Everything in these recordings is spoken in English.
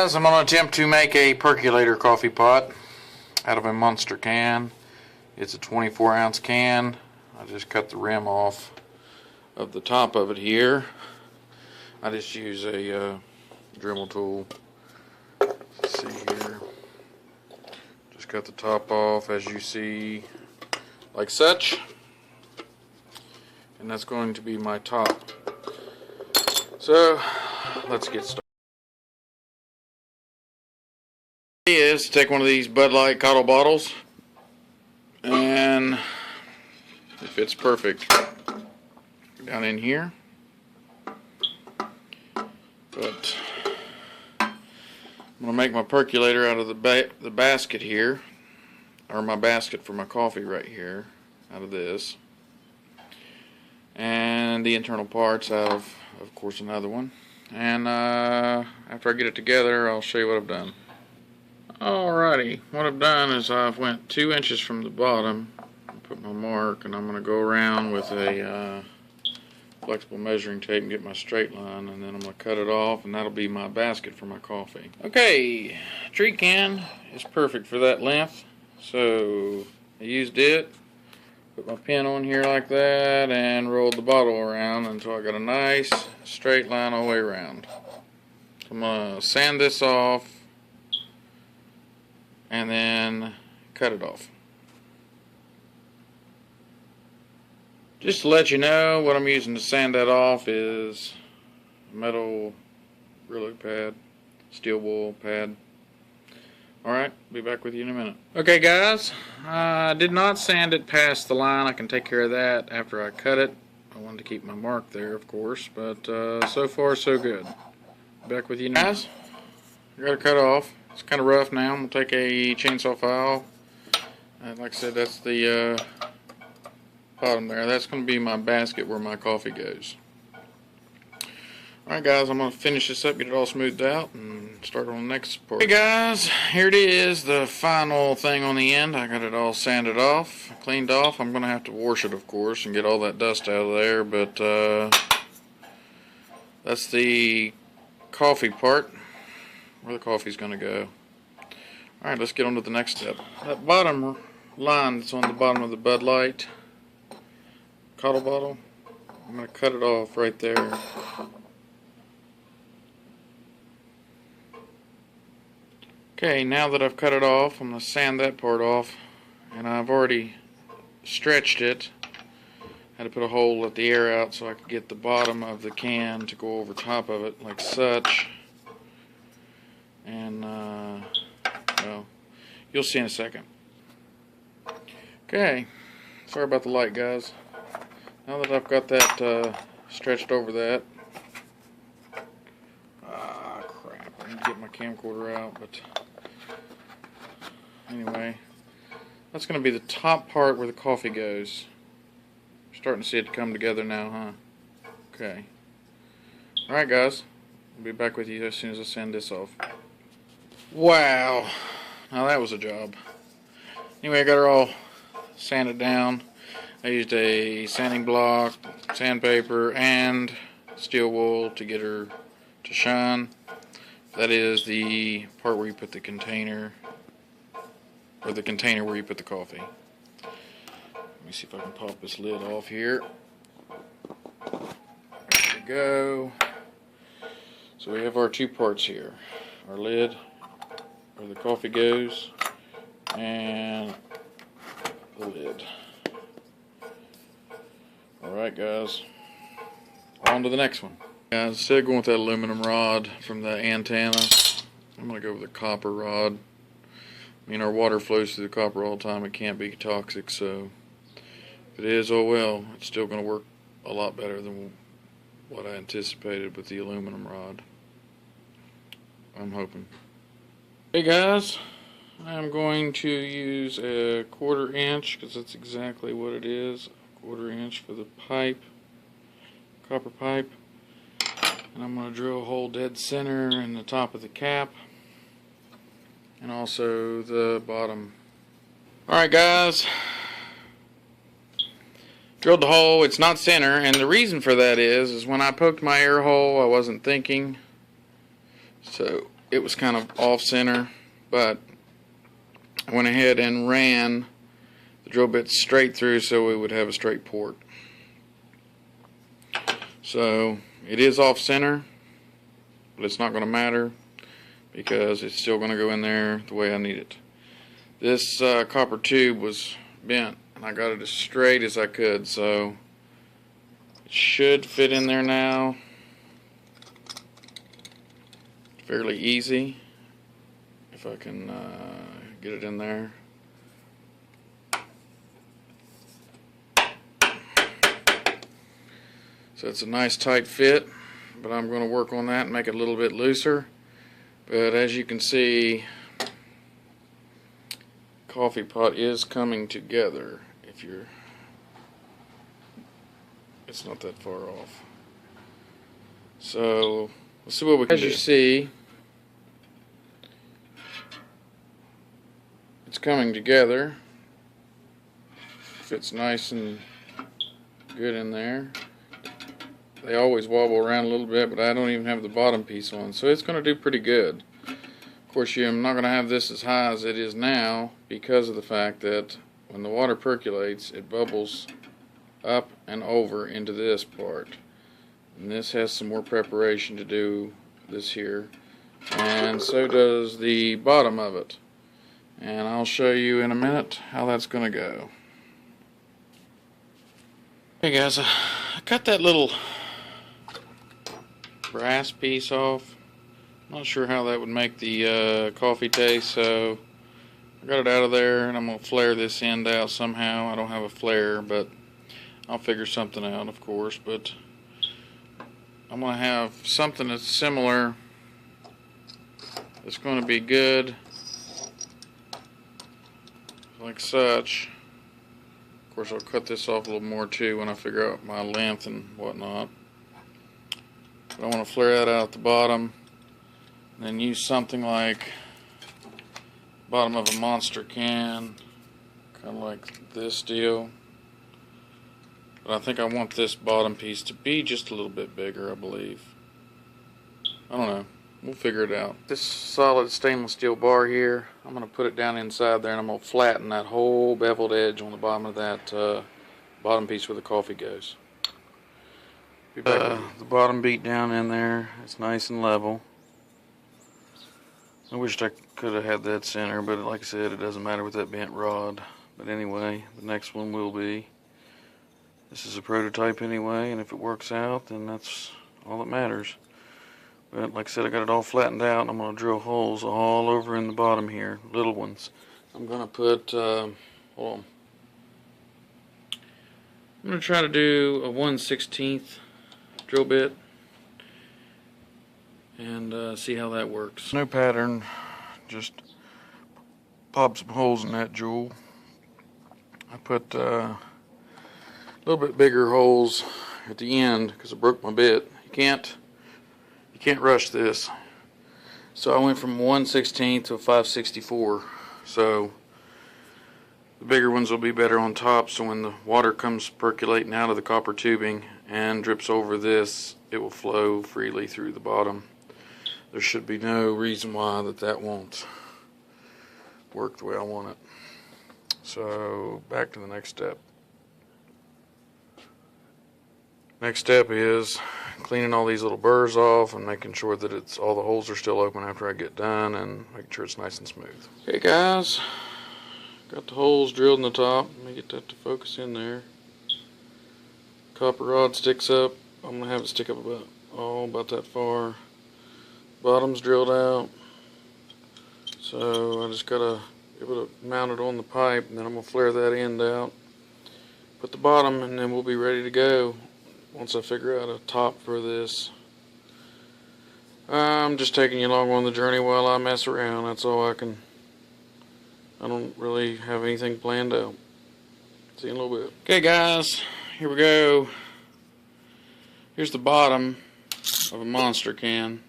guys, I'm going to attempt to make a percolator coffee pot out of a monster can. It's a 24-ounce can. I just cut the rim off of the top of it here. I just use a Dremel tool. Let's see here. Just cut the top off, as you see, like such. And that's going to be my top. So, let's get started. Is take one of these Bud Light cottle bottles, and it fits perfect down in here. But I'm gonna make my percolator out of the basket here, or my basket for my coffee right here, out of this, and the internal parts out of course, another one. And after I get it together, I'll show you what I've done. Alrighty, what I've done is I've went 2 inches from the bottom, put my mark, and I'm going to go around with a flexible measuring tape and get my straight line, and then I'm going to cut it off, and that'll be my basket for my coffee. Okay, tree can is perfect for that length, so I used it, put my pin on here like that, and rolled the bottle around until I got a nice straight line all the way around. I'm going to sand this off and then cut it off. Just to let you know, what I'm using to sand that off is a metal ruler pad, steel wool pad. Alright, be back with you in a minute. Okay guys, I did not sand it past the line. I can take care of that after I cut it. I wanted to keep my mark there, of course, but so far so good. Back with you now. Guys, I got to cut off. It's kind of rough now. I'm going to take a chainsaw file. Like I said, that's the bottom there. That's going to be my basket where my coffee goes. Alright guys, I'm going to finish this up, get it all smoothed out, and start on the next part. Hey guys, here it is, the final thing on the end. I got it all sanded off, cleaned off. I'm going to have to wash it, of course, and get all that dust out of there, but that's the coffee part, where the coffee's going to go. Alright, let's get on to the next step. That bottom line that's on the bottom of the Bud Light cottle bottle, I'm going to cut it off right there. Okay, now that I've cut it off, I'm going to sand that part off, and I've already stretched it. I had to put a hole, let the air out so I could get the bottom of the can to go over top of it like such. And well, you'll see in a second. Okay, sorry about the light guys. Now that I've got that stretched over that, crap, I need to get my camcorder out, but anyway, that's going to be the top part where the coffee goes. You're starting to see it come together now, huh? Okay. Alright guys, I'll be back with you as soon as I sand this off. Wow, now that was a job. Anyway, I got her all sanded down. I used a sanding block, sandpaper, and steel wool to get her to shine. That is the part where you put the container, or the container where you put the coffee. Let me see if I can pop this lid off here. There we go. So we have our 2 parts here. Our lid, where the coffee goes, and the lid. Alright guys, on to the next one. Guys, instead of going with that aluminum rod from the antenna, I'm going to go with a copper rod. I mean, our water flows through the copper all the time. It can't be toxic, so if it is, oh well, it's still going to work a lot better than what I anticipated with the aluminum rod. I'm hoping. Hey guys, I'm going to use a 1/4 inch, because that's exactly what it is. 1/4 inch for the pipe, copper pipe, and I'm going to drill a hole dead center in the top of the cap and also the bottom. Alright guys, drilled the hole. It's not center, and the reason for that is when I poked my air hole I wasn't thinking, so it was kind of off center, but I went ahead and ran the drill bit straight through so we would have a straight port. So it is off center, but it's not going to matter because it's still going to go in there the way I need it. This copper tube was bent and I got it as straight as I could, so it should fit in there now fairly easy if I can get it in there. So it's a nice tight fit, but I'm going to work on that and make it a little bit looser. But as you can see, coffee pot is coming together. It's not that far off. So let's see what we can do. As you see, it's coming together. Fits nice and good in there. They always wobble around a little bit, but I don't even have the bottom piece on, so it's going to do pretty good. Of course, I'm not going to have this as high as it is now because of the fact that when the water percolates, it bubbles up and over into this part. And this has some more preparation to do this here, and so does the bottom of it. And I'll show you in a minute how that's going to go. Hey guys, I cut that little brass piece off. Not sure how that would make the coffee taste, so I got it out of there, and I'm going to flare this end out somehow. I don't have a flare, but I'll figure something out, of course. But I'm going to have something that's similar. It's going to be good, like such. Of course, I'll cut this off a little more too when I figure out my length and whatnot. But I want to flare that out at the bottom, and then use something like bottom of a monster can, kind of like this deal. But I think I want this bottom piece to be just a little bit bigger, I believe. I don't know. We'll figure it out. This solid stainless steel bar here, I'm going to put it down inside there, and I'm going to flatten that whole beveled edge on the bottom of that bottom piece where the coffee goes. The bottom beat down in there. It's nice and level. I wished I could have had that center, but like I said, it doesn't matter with that bent rod. But anyway, the next one will be. This is a prototype anyway, and if it works out, then that's all that matters. But like I said, I got it all flattened out, and I'm going to drill holes all over in the bottom here, little ones. I'm going to put, hold on. I'm going to try to do a 1/16 drill bit and see how that works. No pattern, just pop some holes in that jewel. I put a little bit bigger holes at the end because I broke my bit. You can't rush this. So I went from 1/16 to a 5/64. So the bigger ones will be better on top, so when the water comes percolating out of the copper tubing and drips over this, it will flow freely through the bottom. There should be no reason why that won't work the way I want it. So back to the next step. Next step is cleaning all these little burrs off and making sure that all the holes are still open after I get done, and making sure it's nice and smooth. Okay guys, got the holes drilled in the top. Let me get that to focus in there. Copper rod sticks up. I'm going to have it stick up about that far. Bottom's drilled out. So I just got to be able to mount it on the pipe, and then I'm going to flare that end out. Put the bottom, and then we'll be ready to go once I figure out a top for this. I'm just taking you along on the journey while I mess around. That's all I don't really have anything planned out. See you in a little bit. Okay guys, here we go. Here's the bottom of a monster can.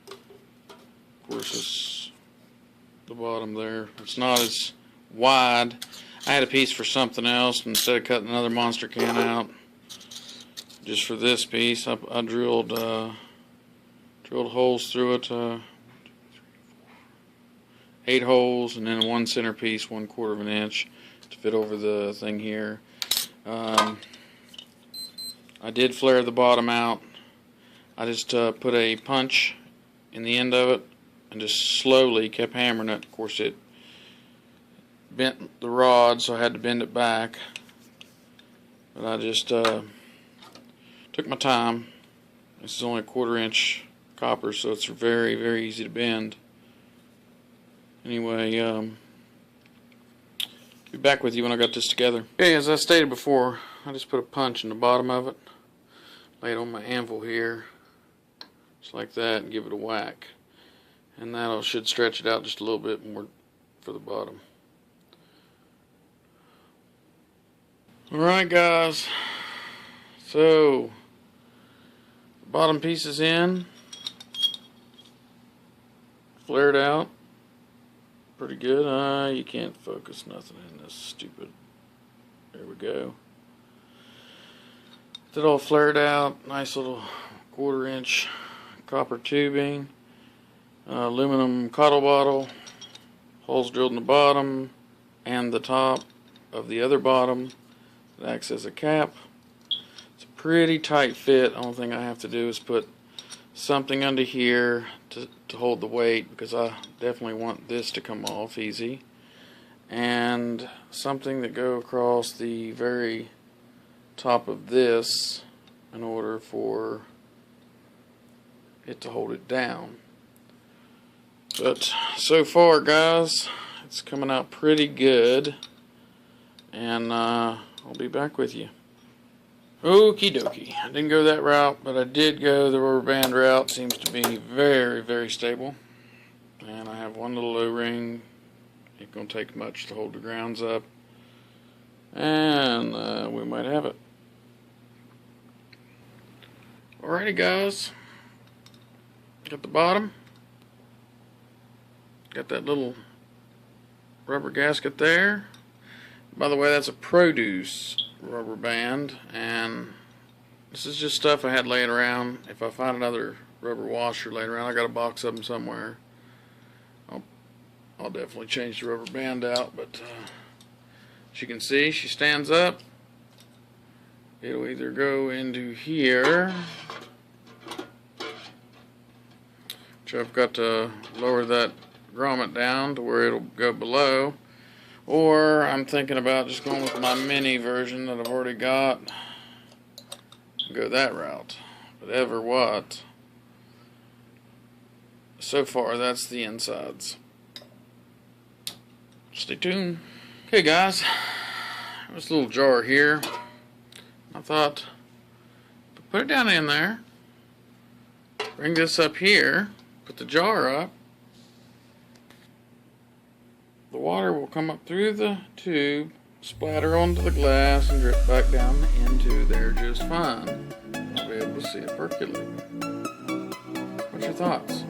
Of course, it's the bottom there. It's not as wide. I had a piece for something else. Instead of cutting another monster can out, just for this piece, I drilled holes through it. 1, 2, 3, 8 holes, and then one centerpiece, 1/4 of an inch to fit over the thing here. I did flare the bottom out. I just put a punch in the end of it and just slowly kept hammering it. Of course, it bent the rod, so I had to bend it back. But I just took my time. This is only a 1/4 inch copper, so it's very, very easy to bend. Anyway, be back with you when I got this together. Okay, as I stated before, I just put a punch in the bottom of it, lay it on my anvil here, just like that, and give it a whack. And that should stretch it out just a little bit more for the bottom. Alright guys, so the bottom piece is in, flared out, pretty good. You can't focus nothing in this stupid, there we go. It all flared out, nice little 1/4 inch copper tubing, aluminum cottle bottle, holes drilled in the bottom and the top of the other bottom. It acts as a cap. It's a pretty tight fit. The only thing I have to do is put something under here to hold the weight, because I definitely want this to come off easy, and something that go across the very top of this in order for it to hold it down. But so far guys, it's coming out pretty good, and I'll be back with you. Okie dokie. I didn't go that route, but I did go the rubber band route. Seems to be very, very stable. And I have one little O-ring. Ain't gonna take much to hold the grounds up. And we might have it. Alrighty guys. Got the bottom. Got that little rubber gasket there. By the way, that's a produce rubber band, and this is just stuff I had laying around. If I find another rubber washer laying around, I got a box of them somewhere, I'll definitely change the rubber band out. But as you can see, she stands up. It'll either go into here, which I've got to lower that grommet down to where it'll go below, or I'm thinking about just going with my mini version that I've already got and go that route. But ever what, so far that's the insides. Stay tuned. Okay guys, there's a little jar here. I thought, put it down in there, bring this up here, put the jar up. The water will come up through the tube, splatter onto the glass, and drip back down into there just fine. I'll be able to see it percolate. What's your thoughts?